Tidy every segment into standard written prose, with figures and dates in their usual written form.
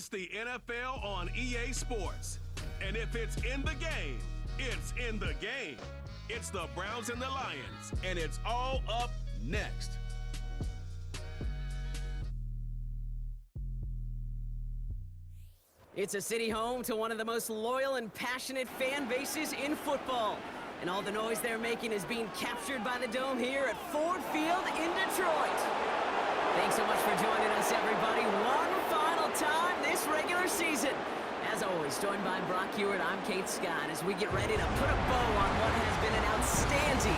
It's the NFL on EA Sports. And if it's in the game, it's in the game. It's the Browns and the Lions, and it's all up next. It's a city home to one of the most loyal and passionate fan bases in football. And all the noise they're making is being captured by the Dome here at Ford Field in Detroit. Thanks so much for joining us, everybody. One final time this regular season. As always, joined by Brock Hewitt, I'm Kate Scott as we get ready to put a bow on what has been an outstanding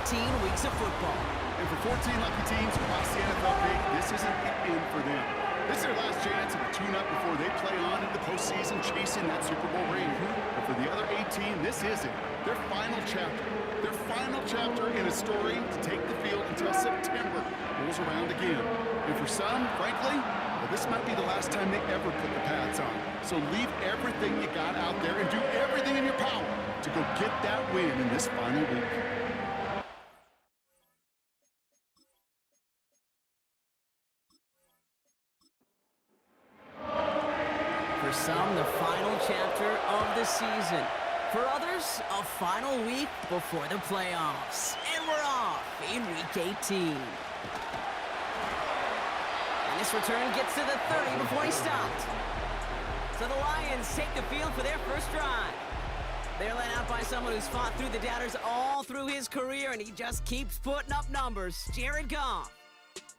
18 weeks of football. And for 14 lucky teams across the NFL, Kate, this isn't the end for them. This is their last chance of a tune-up before they play on in the postseason chasing that Super Bowl ring. But for the other 18, this isn't their final chapter. Their final chapter in a story to take the field until September rolls around again. And for some, frankly, well, this might be the last time they ever put the pads on. So leave everything you got out there and do everything in your power to go get that win in this final week. For some, the final chapter of the season. For others, a final week before the playoffs. And we're off in Week 18. And this return gets to the 30 before he stopped. So the Lions take the field for their first drive. They're led out by someone who's fought through the doubters all through his career, and he just keeps putting up numbers. Jared Goff.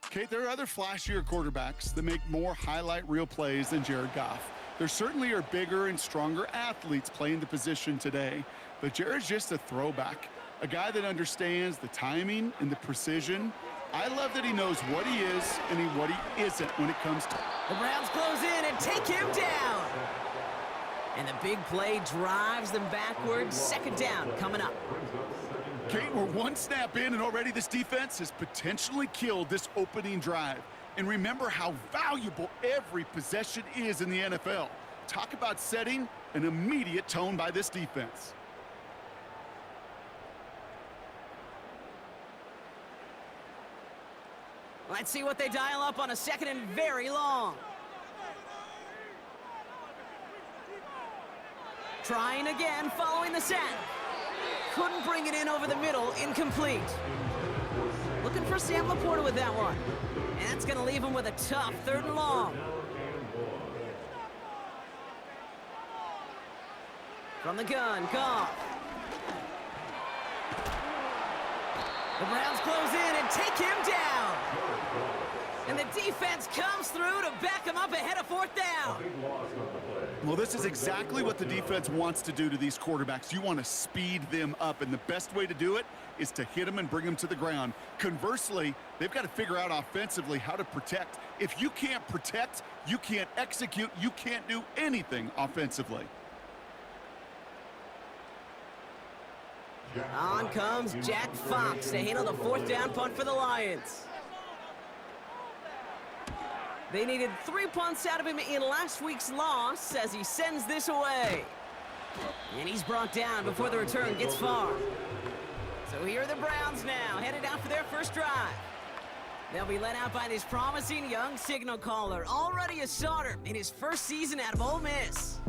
Kate, there are other flashier quarterbacks that make more highlight reel plays than Jared Goff. There certainly are bigger and stronger athletes playing the position today, but Jared's just a throwback, a guy that understands the timing and the precision. I love that he knows what he is and what he isn't when it comes to. The Browns close in and take him down. And the big play drives them backwards. Second down coming up. Kate, we're one snap in, and already this defense has potentially killed this opening drive. And remember how valuable every possession is in the NFL. Talk about setting an immediate tone by this defense. Let's see what they dial up on a second and very long. Trying again following the sack. Couldn't bring it in over the middle, incomplete. Looking for Sam Laporta with that one. And that's going to leave him with a tough third and long. From the gun, Goff. The Browns close in and take him down. And the defense comes through to back him up ahead of fourth down. Well, this is exactly what the defense wants to do to these quarterbacks. You want to speed them up, and the best way to do it is to hit them and bring them to the ground. Conversely, they've got to figure out offensively how to protect. If you can't protect, you can't execute, you can't do anything offensively. On comes Jack Fox to handle the fourth down punt for the Lions. They needed 3 punts out of him in last week's loss as he sends this away. And he's brought down before the return gets far. So here are the Browns now, headed out for their first drive. They'll be led out by this promising young signal caller, already a starter in his first season out of Ole Miss.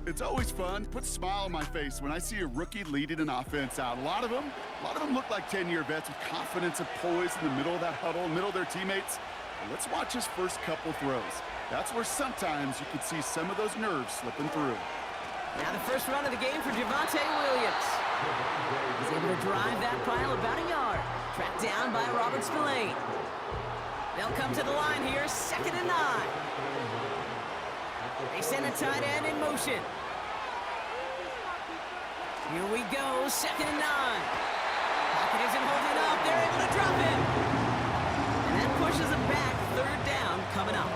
It's always fun, puts a smile on my face when I see a rookie leading an offense out. A lot of them look like 10-year vets with confidence and poise in the middle of that huddle, in the middle of their teammates. Let's watch his first couple throws. That's where sometimes you could see some of those nerves slipping through. Now the first run of the game for Javonte Williams. He's able to drive that pile about a yard. Tracked down by Robert Spillane. They'll come to the line here, 2nd and 9. They send a tight end in motion. Here we go, 2nd and 9. Pocket isn't holding up. They're able to drop him. And that pushes him back. 3rd down coming up.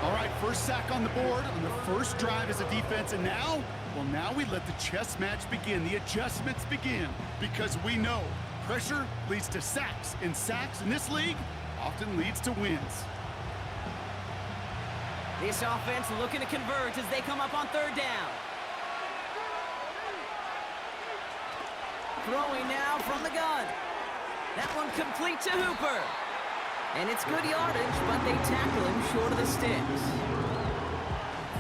All right, first sack on the board on the first drive as a defense. And now, well, now we let the chess match begin. The adjustments begin because we know pressure leads to sacks. And sacks in this league often leads to wins. This offense looking to convert as they come up on 3rd down. Throwing now from the gun. That one complete to Hooper. And it's good yardage, but they tackle him short of the sticks.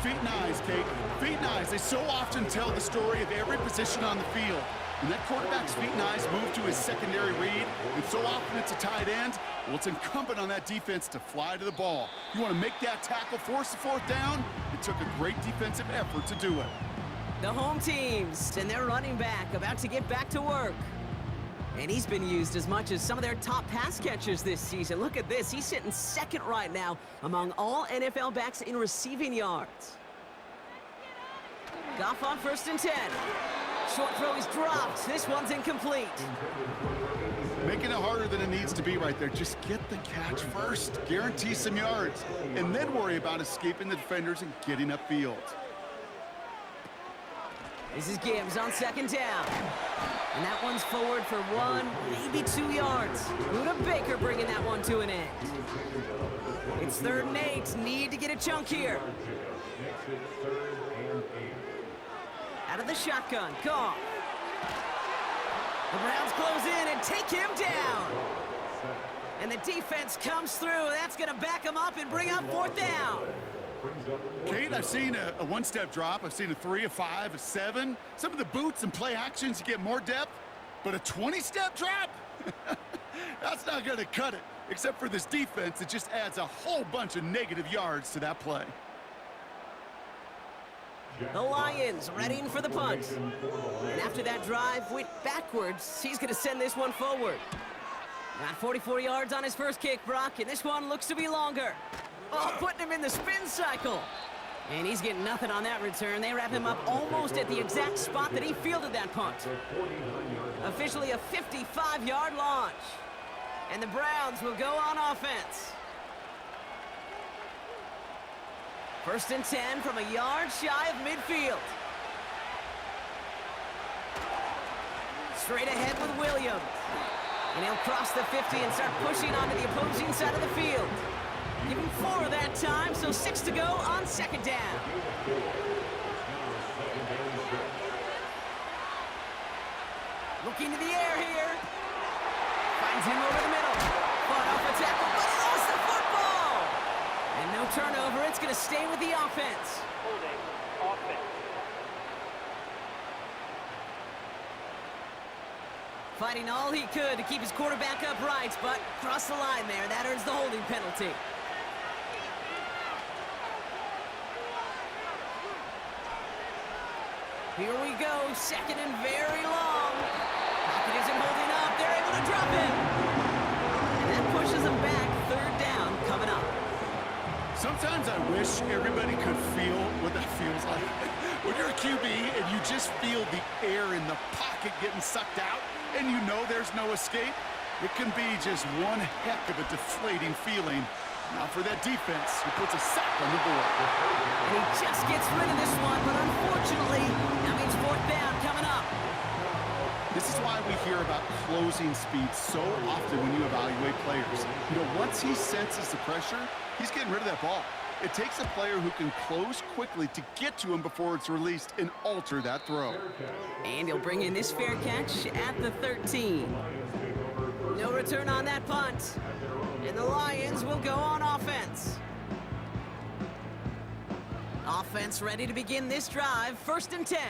feet and eyes, Kate. Feet and eyes, they so often tell the story of every position on the field. When that quarterback's feet and eyes move to his secondary read, and so often it's a tight end, well, it's incumbent on that defense to fly to the ball. You want to make that tackle, force the fourth down? It took a great defensive effort to do it. The home teams and their running back about to get back to work. And he's been used as much as some of their top pass catchers this season. Look at this. He's sitting second right now among all NFL backs in receiving yards. Goff on 1st and 10. Short throw is dropped. This one's incomplete. Making it harder than it needs to be right there. Just get the catch first. Guarantee some yards. And then worry about escaping the defenders and getting upfield. This is Gibbs on 2nd down. And that one's forward for 1, maybe 2 yards. Buda Baker bringing that one to an end. It's 3rd and 8. Need to get a chunk here. Out of the shotgun, Goff. The Browns close in and take him down. And the defense comes through. That's going to back him up and bring up 4th down. Kate, I've seen a one-step drop. I've seen a 3, a 5, a 7. Some of the boots and play actions, you get more depth. But a 20-step drop? That's not going to cut it. Except for this defense, it just adds a whole bunch of negative yards to that play. The Lions readying for the punt. And after that drive went backwards, he's going to send this one forward. Got 44 yards on his first kick, Brock, and this one looks to be longer. Oh, putting him in the spin cycle. And he's getting nothing on that return. They wrap him up almost at the exact spot that he fielded that punt. Officially a 55-yard launch. And the Browns will go on offense. 1st and 10 from a yard shy of midfield. Straight ahead with Williams. And he'll cross the 50 and start pushing onto the opposing side of the field. Give him 4 that time, so 6 to go on 2nd down. Looking to the air here. Finds him over the middle. Fought off a tackle, but he lost the football. And no turnover. It's going to stay with the offense. Holding offense. Fighting all he could to keep his quarterback upright, but crossed the line there. That earns the holding penalty. Here we go, 2nd and very long. Pocket isn't holding up. They're able to drop him. And that pushes them back. 3rd down coming up. Sometimes I wish everybody could feel what that feels like. When you're a QB and you just feel the air in the pocket getting sucked out and you know there's no escape, it can be just one heck of a deflating feeling. Now for that defense, who puts a sack on the board. He just gets rid of this one, but unfortunately, that means 4th down coming up. This is why we hear about closing speed so often when you evaluate players. You know, once he senses the pressure, he's getting rid of that ball. It takes a player who can close quickly to get to him before it's released and alter that throw. And he'll bring in this fair catch at the 13. No return on that punt. And the Lions will go on offense. Offense ready to begin this drive. 1st and 10.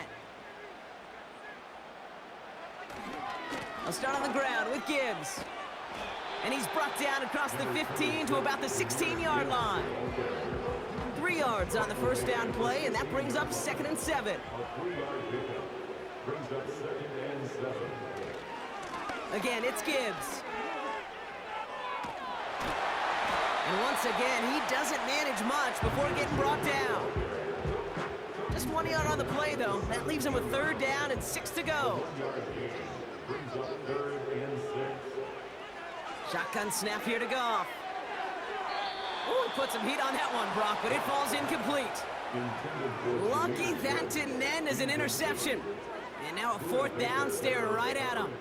They'll start on the ground with Gibbs. And he's brought down across the 15 to about the 16-yard line. 3 yards on the 1st down play, and that brings up 2nd and 7. Again, it's Gibbs. And once again, he doesn't manage much before getting brought down. Just 1 yard on the play, though. That leaves him with 3rd down and 6 to go. Shotgun snap here to Goff. Ooh, he put some heat on that one, Brock, but it falls incomplete. Lucky that didn't end as an interception. And now a 4th down staring right at him.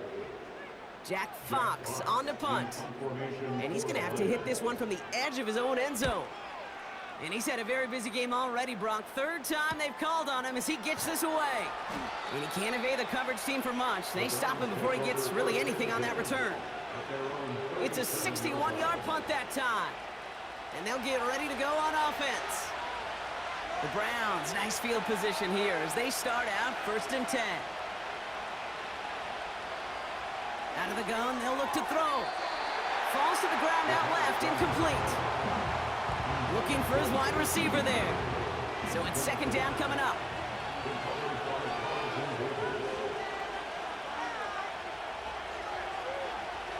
Jack Fox on the punt. And he's going to have to hit this one from the edge of his own end zone. And he's had a very busy game already, Brock. 3rd time they've called on him as he gets this away. And he can't evade the coverage team for much. They stop him before he gets really anything on that return. It's a 61-yard punt that time. And they'll get ready to go on offense. The Browns, nice field position here as they start out 1st and 10. Out of the gun, they'll look to throw. Falls to the ground out left, incomplete. Looking for his wide receiver there. So it's 2nd down coming up.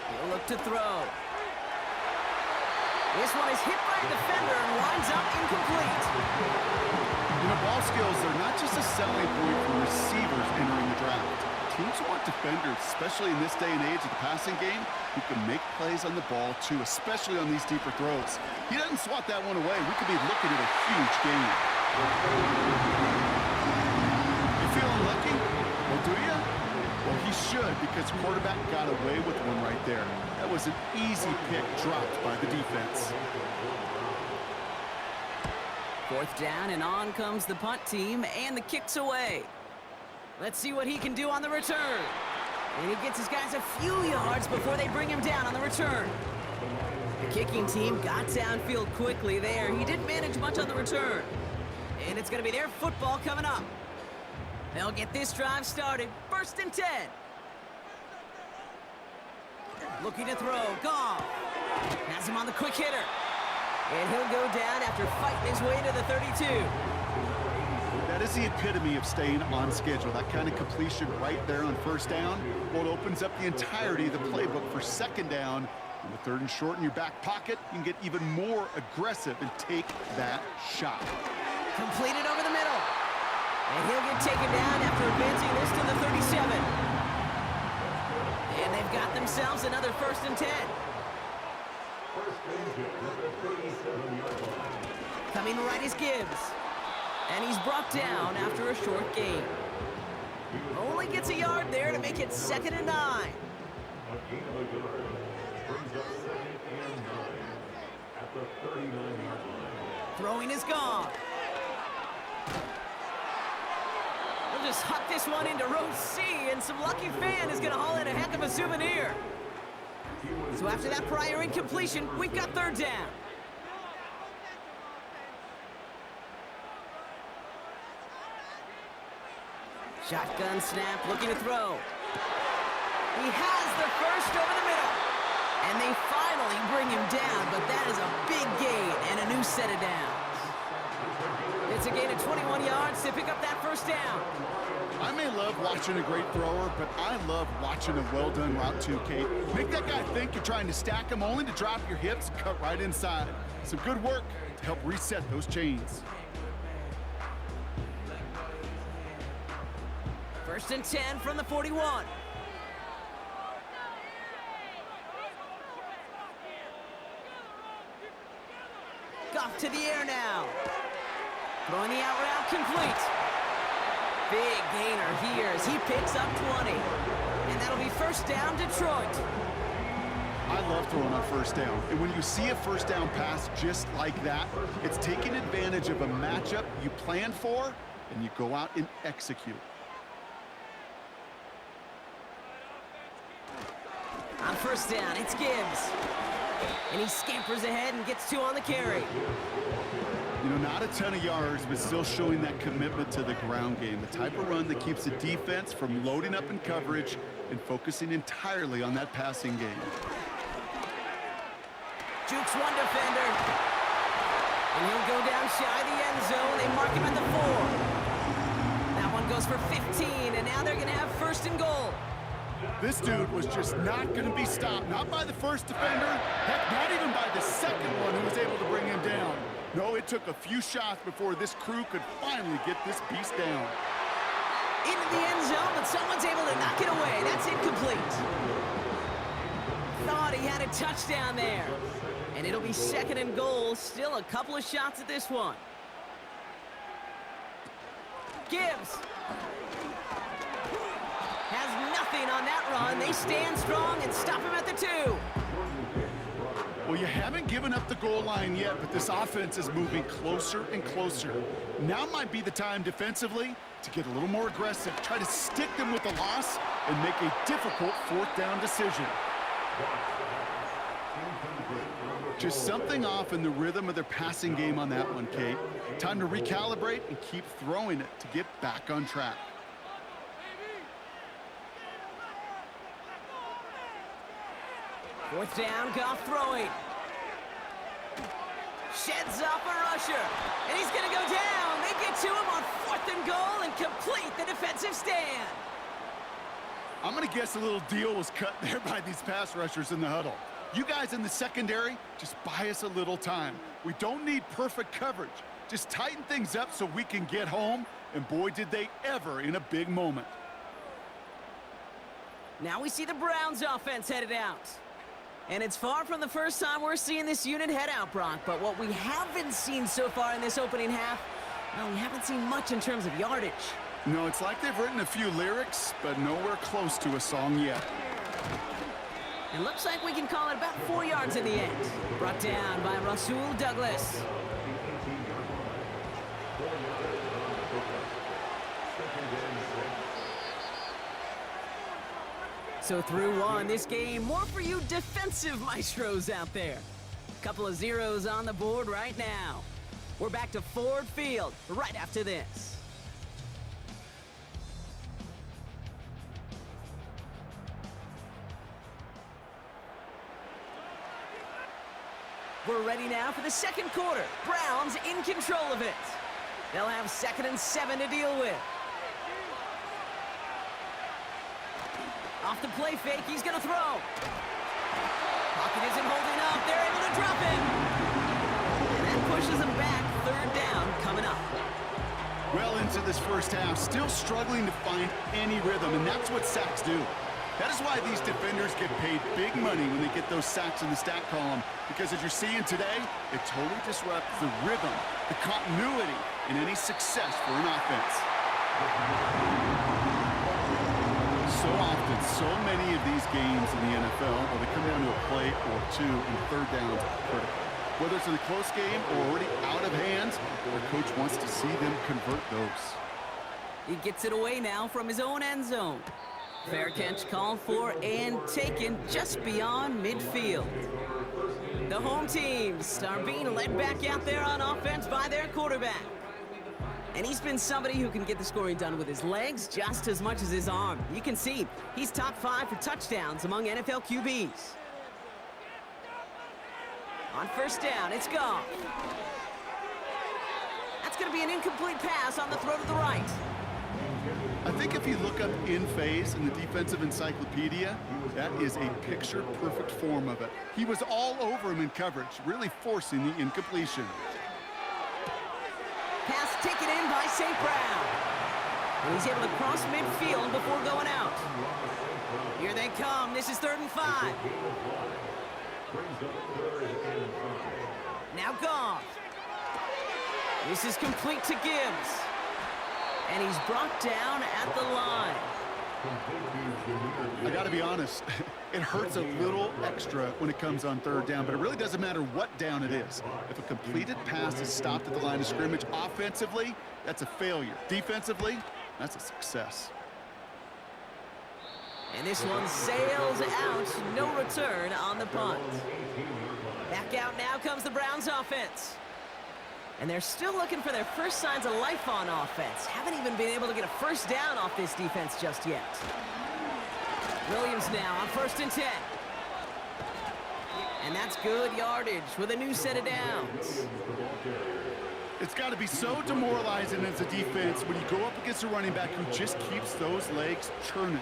He'll look to throw. This one is hit by a defender and winds up incomplete. You know, ball skills are not just a selling point for receivers entering the draft. Teams want defenders, especially in this day and age of the passing game, who can make plays on the ball too, especially on these deeper throws. He doesn't swat that one away. We could be looking at a huge game. You feeling lucky? Well, do you? Well, he should, because quarterback got away with one right there. That was an easy pick dropped by the defense. 4th down, and on comes the punt team, and the kick's away. Let's see what he can do on the return. And he gets his guys a few yards before they bring him down on the return. The kicking team got downfield quickly there. He didn't manage much on the return. And it's going to be their football coming up. They'll get this drive started. 1st and 10. Looking to throw. Goff has him on the quick hitter. And he'll go down after fighting his way to the 32. That is the epitome of staying on schedule. That kind of completion right there on 1st down. Well, it opens up the entirety of the playbook for 2nd down. On the 3rd and short in your back pocket, you can get even more aggressive and take that shot. Completed over the middle. And he'll get taken down after advancing this to the 37. And they've got themselves another 1st and 10. Coming right is Gibbs. And he's brought down after a short gain. Only gets a yard there to make it 2nd and 9. Throwing is gone. We'll just huck this one into row C, and some lucky fan is going to haul in a heck of a souvenir. So after that prior incompletion, we've got 3rd down. Shotgun snap, looking to throw. He has the first over the middle. And they finally bring him down, but that is a big gain and a new set of downs. It's a gain of 21 yards to pick up that 1st down. I may love watching a great thrower, but I love watching a well-done route too, Kate. Make that guy think you're trying to stack him only to drop your hips, cut right inside. Some good work to help reset those chains. 1st and 10 from the 41. Goff to the air now. Throwing the out route complete. Big gainer here as he picks up 20. And that'll be 1st down, Detroit. I love throwing on 1st down. And when you see a 1st down pass just like that, it's taking advantage of a matchup you planned for, and you go out and execute. On 1st down, it's Gibbs. And he scampers ahead and gets 2 on the carry. You know, not a ton of yards, but still showing that commitment to the ground game. The type of run that keeps the defense from loading up in coverage and focusing entirely on that passing game. Jukes one defender. And he'll go down shy of the end zone. They mark him at the 4. That one goes for 15, and now they're going to have 1st and goal. This dude was just not going to be stopped. Not by the 1st defender. Heck, not even by the 2nd one who was able to bring him down. No, it took a few shots before this crew could finally get this beast down. Into the end zone, but someone's able to knock it away. That's incomplete. Thought he had a touchdown there. And it'll be 2nd and goal. Still a couple of shots at this one. Gibbs has nothing on that run. They stand strong and stop him at the 2. Well, you haven't given up the goal line yet, but this offense is moving closer and closer. Now might be the time defensively to get a little more aggressive, try to stick them with the loss, and make a difficult 4th down decision. Just something off in the rhythm of their passing game on that one, Kate. Time to recalibrate and keep throwing it to get back on track. Fourth down, Goff throwing. Sheds off a rusher, and he's going to go down. They get to him on 4th and goal and complete the defensive stand. I'm going to guess a little deal was cut there by these pass rushers in the huddle. You guys in the secondary, just buy us a little time. We don't need perfect coverage. Just tighten things up so we can get home, and boy, did they ever in a big moment. Now we see the Browns offense headed out. And it's far from the first time we're seeing this unit head out, Brock. But what we haven't seen so far in this opening half, well, we haven't seen much in terms of yardage. No, it's like they've written a few lyrics, but nowhere close to a song yet. It looks like we can call it about 4 yards in the end. Brought down by Rasul Douglas. So through one, this game, more for you defensive maestros out there. Couple of zeros on the board right now. We're back to Ford Field right after this. We're ready now for the second quarter. Browns in control of it. They'll have 2nd and 7 to deal with. Off the play fake, he's gonna throw. Pocket isn't holding up, they're able to drop him. And that pushes him back, 3rd down coming up. Well into this first half, still struggling to find any rhythm, and that's what sacks do. That is why these defenders get paid big money when they get those sacks in the stat column, because as you're seeing today, it totally disrupts the rhythm, the continuity, and any success for an offense. So often, so many of these games in the NFL, well, they come down to a play or two, and 3rd downs are critical. Whether it's in a close game or already out of hands, the coach wants to see them convert those. He gets it away now from his own end zone. Fair catch called for and taken just beyond midfield. The home teams are being led back out there on offense by their quarterback. And he's been somebody who can get the scoring done with his legs just as much as his arm. You can see he's top 5 for touchdowns among NFL QBs. On 1st down, it's Goff. That's going to be an incomplete pass on the throw to the right. I think if you look up in phase in the defensive encyclopedia, that is a picture-perfect form of it. He was all over him in coverage, really forcing the incompletion. Pass taken in by St. Brown. And he's able to cross midfield before going out. Here they come. This is 3rd and 5. Now Goff. This is complete to Gibbs. And he's brought down at the line. I got to be honest, it hurts a little extra when it comes on 3rd down, but it really doesn't matter what down it is. If a completed pass is stopped at the line of scrimmage, offensively, that's a failure. Defensively, that's a success. And this one sails out, no return on the punt. Back out now comes the Browns offense. And they're still looking for their first signs of life on offense. Haven't even been able to get a 1st down off this defense just yet. Williams now on 1st and 10. And that's good yardage with a new set of downs. It's got to be so demoralizing as a defense when you go up against a running back who just keeps those legs churning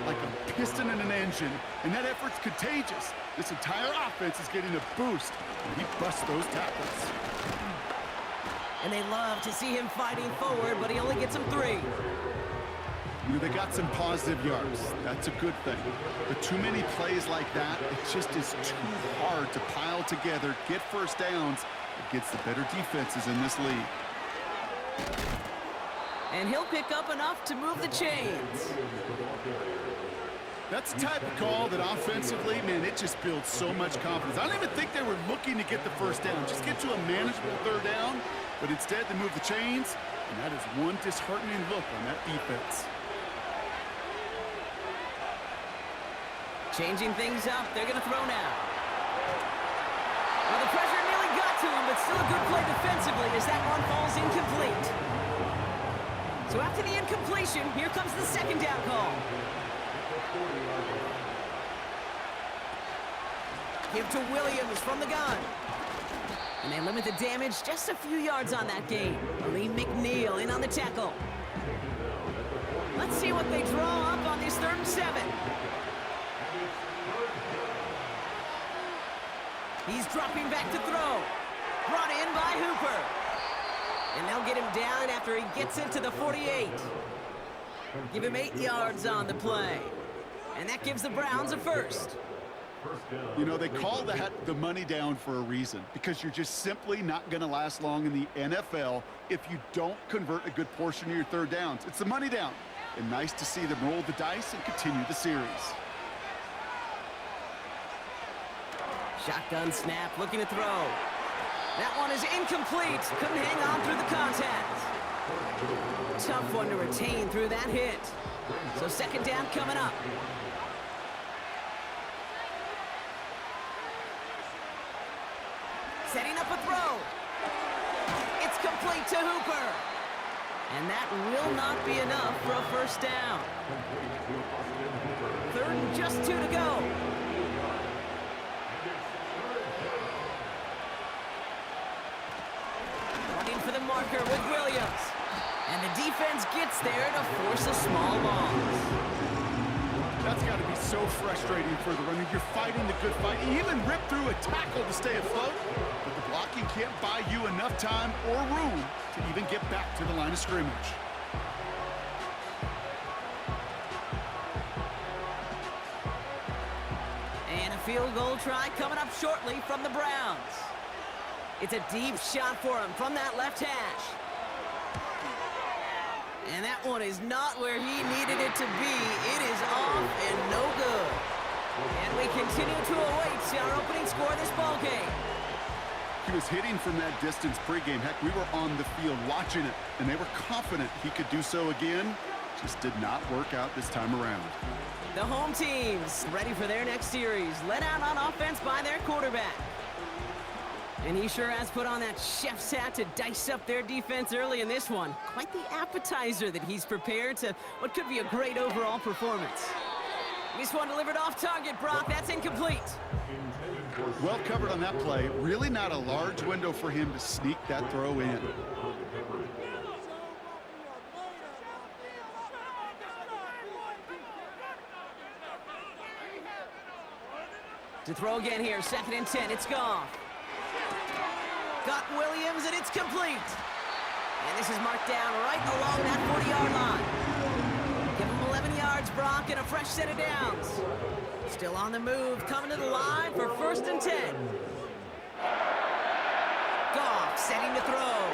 like a piston in an engine. And that effort's contagious. This entire offense is getting a boost when he busts those tackles. And they love to see him fighting forward, but he only gets them 3. You know, they got some positive yards. That's a good thing. But too many plays like that, it just is too hard to pile together, get 1st downs against the better defenses in this league. And he'll pick up enough to move the chains. That's the type of call that offensively, man, it just builds so much confidence. I don't even think they were looking to get the 1st down. Just get to a manageable 3rd down. But instead, they move the chains, and that is one disheartening look on that defense. Changing things up, they're going to throw now. With a it's still a good play defensively as that one falls incomplete. So after the incompletion, here comes the second down call. Give to Williams from the gun. And they limit the damage just a few yards on that gain. Aleem McNeil in on the tackle. Let's see what they draw up on this 3rd and 7. He's dropping back to throw. Brought in by Hooper. And they'll get him down after he gets into the 48. Give him 8 yards on the play. And that gives the Browns a first. You know, they call that the money down for a reason, because you're just simply not going to last long in the NFL if you don't convert a good portion of your 3rd downs. It's the money down. And nice to see them roll the dice and continue the series. Shotgun snap, looking to throw. That one is incomplete. Couldn't hang on through the contact. Tough one to retain through that hit. So second down coming up. Setting up a throw. It's complete to Hooper. And that will not be enough for a first down. 3rd and just 2 to go. Running for the marker with Williams. And the defense gets there to force a small loss. That's got to be so frustrating for the runner. You're fighting the good fight. You even rip through a tackle to stay afloat. But the blocking can't buy you enough time or room to even get back to the line of scrimmage. And a field goal try coming up shortly from the Browns. It's a deep shot for him from that left hash. And that one is not where he needed it to be. It is off and no good. And we continue to await our opening score of this ballgame. He was hitting from that distance pregame. Heck, we were on the field watching it, and they were confident he could do so again. Just did not work out this time around. The home teams ready for their next series. Led out on offense by their quarterback. And he sure has put on that chef's hat to dice up their defense early in this one. Quite the appetizer that he's prepared to what could be a great overall performance. This one delivered off target, Brock. That's incomplete. Well covered on that play. Really not a large window for him to sneak that throw in. To throw again here, 2nd and 10. It's Goff. Got Williams, and it's complete. And this is marked down right along that 40-yard line. Give him 11 yards, Brock, and a fresh set of downs. Still on the move, coming to the line for 1st and 10. Goff setting to throw.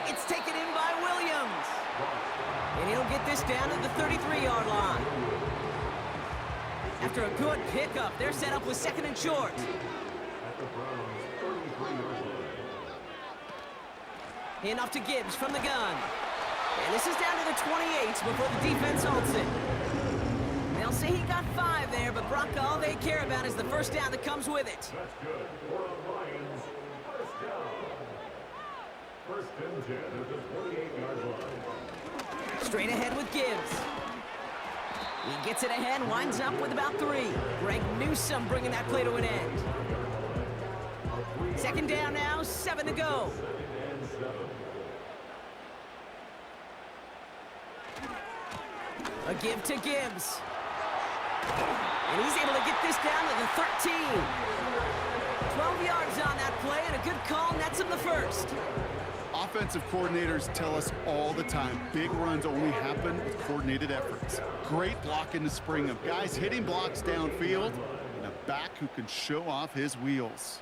It's taken in by Williams. And he'll get this down to the 33-yard line. After a good pickup, they're set up with 2nd and short. Hand off to Gibbs from the gun. And this is down to the 28 before the defense halts it. They'll say he got 5 there, but Brock, all they care about is the first down that comes with it. That's good. For Lions, first down. 1st and 10 at the 28-yard line. Straight ahead with Gibbs. He gets it ahead, winds up with about 3. Greg Newsome bringing that play to an end. 2nd down now, 7 to go. A give to Gibbs. And he's able to get this down to the 13. 12 yards on that play, and a good call nets him the first. Offensive coordinators tell us all the time, big runs only happen with coordinated efforts. Great block in the spring of guys hitting blocks downfield, and a back who can show off his wheels.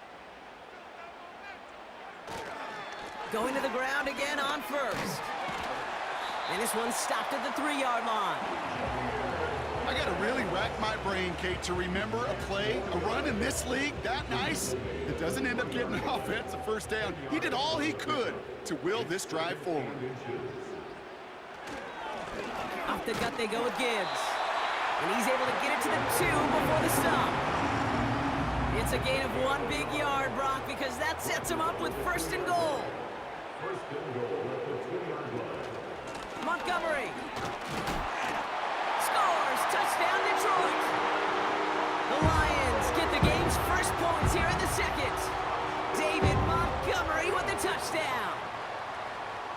Going to the ground again on 1st. And this one stopped at the 3-yard line. I got to really rack my brain, Kate, to remember a play, a run in this league that nice that doesn't end up getting an offensive first down. He did all he could to will this drive forward. Off the gut they go with Gibbs. And he's able to get it to the 2 before the stop. It's a gain of 1 big yard, Brock, because that sets him up with 1st and goal. First and goal at the 2-yard line. Montgomery scores! Touchdown, Detroit! The Lions get the game's first points here in the 2nd. David Montgomery with the touchdown.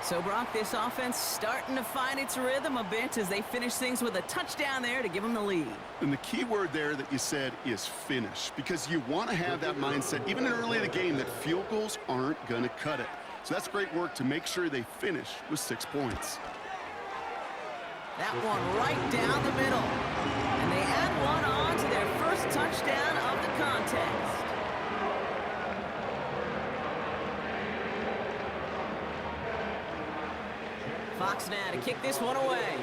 So, Brock, this offense starting to find its rhythm a bit as they finish things with a touchdown there to give them the lead. And the key word there that you said is finish, because you want to have that mindset, even early in the game, that field goals aren't going to cut it. So that's great work to make sure they finish with 6 points. That one right down the middle. And they add one on to their first touchdown of the contest. Fox now to kick this one away.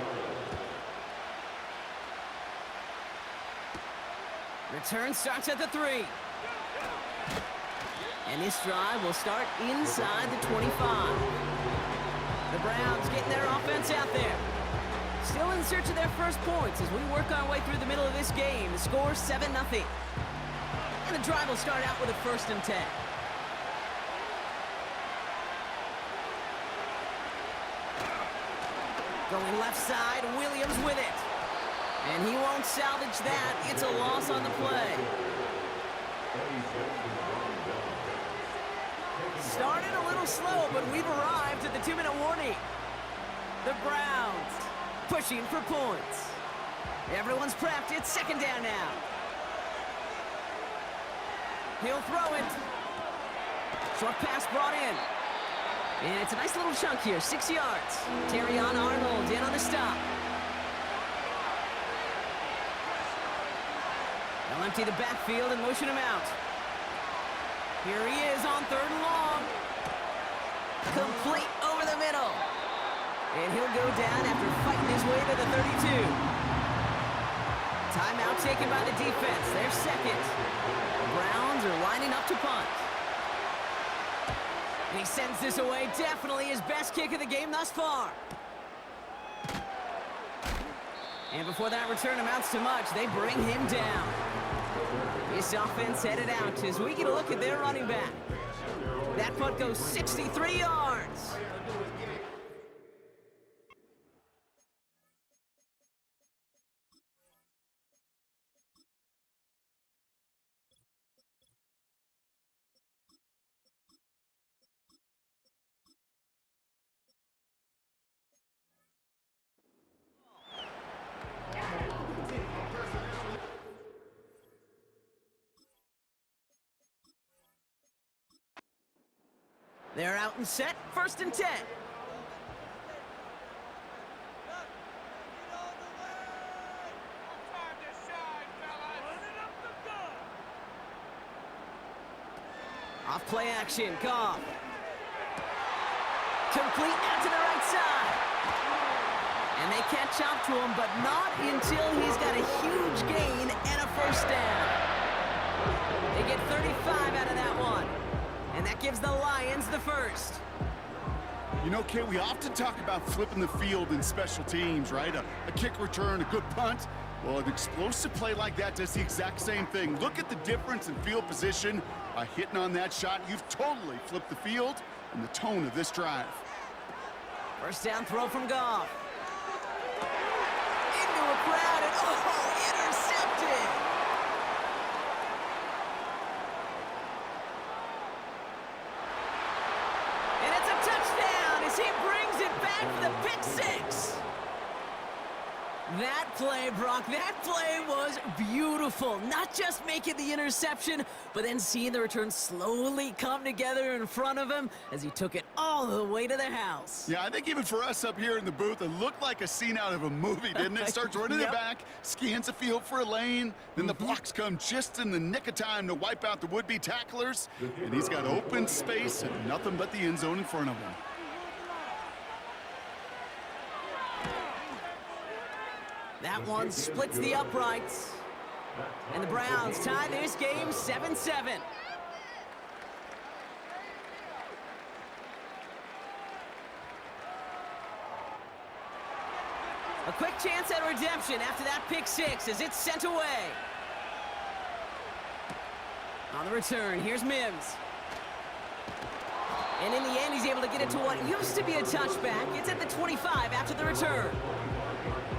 Return starts at the 3. And this drive will start inside the 25. The Browns getting their offense out there. Still in search of their first points as we work our way through the middle of this game. The score 7-0. And the drive will start out with a 1st and 10. Going left side, Williams with it. And he won't salvage that. It's a loss on the play. Started a little slow, but we've arrived at the 2-minute warning. The Browns pushing for points. Everyone's prepped. It's 2nd down now. He'll throw it. Short pass brought in. And it's a nice little chunk here, 6 yards. Terrion Arnold in on the stop. They'll empty the backfield and motion him out. Here he is on 3rd and long. Complete over the middle. And he'll go down after fighting his way to the 32. Timeout taken by the defense. Their 2nd. The Browns are lining up to punt. And he sends this away. Definitely his best kick of the game thus far. And before that return amounts to much, they bring him down. This offense headed out as we get a look at their running back. That punt goes 63 yards. They're out and set, 1st and 10. Off play action, Goff. Complete out to the right side. And they catch up to him, but not until he's got a huge gain and a 1st down. They get 35 out of that one. And that gives the Lions the 1st. You know, Kate, we often talk about flipping the field in special teams, right? A kick return, a good punt. Well, an explosive play like that does the exact same thing. Look at the difference in field position. By hitting on that shot, you've totally flipped the field and the tone of this drive. 1st down throw from Goff. Into a crowd and, intercepted! And it's a touchdown as he brings it back for the pick 6. That play, Brock, that play was beautiful. Not just making the interception, but then seeing the return slowly come together in front of him as he took it all the way to the house. Yeah, I think even for us up here in the booth, it looked like a scene out of a movie, didn't it? Starts running it back, scans the field for a lane, then the blocks come just in the nick of time to wipe out the would-be tacklers, and he's got open space and nothing but the end zone in front of him. That one splits the uprights. And the Browns tie this game 7-7. A quick chance at redemption after that pick 6 as it's sent away. On the return, here's Mims. And in the end, he's able to get it to what used to be a touchback. It's at the 25 after the return.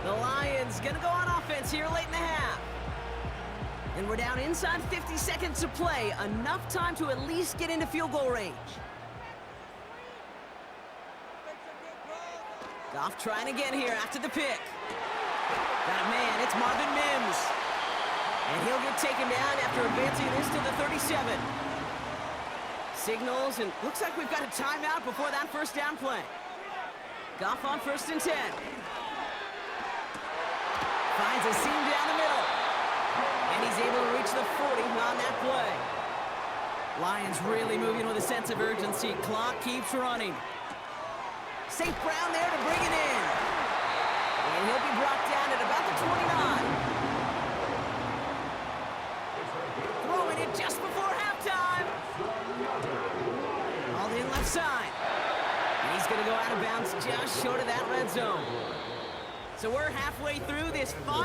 The Lions gonna go on offense here late in the half. And we're down inside 50 seconds to play. Enough time to at least get into field goal range. Goff trying again here after the pick. Got a man, it's Marvin Mims. And he'll get taken down after advancing this to the 37. Signals, and looks like we've got a timeout before that first down play. Goff on 1st and 10. Finds a seam down the middle. And he's able to reach the 40 on that play. Lions really moving with a sense of urgency. Clock keeps running. St. Brown there to bring it in. And he'll be brought down at about the 29. Throwing it just before halftime. All in left side. And he's going to go out of bounds just short of that red zone. So we're halfway through this final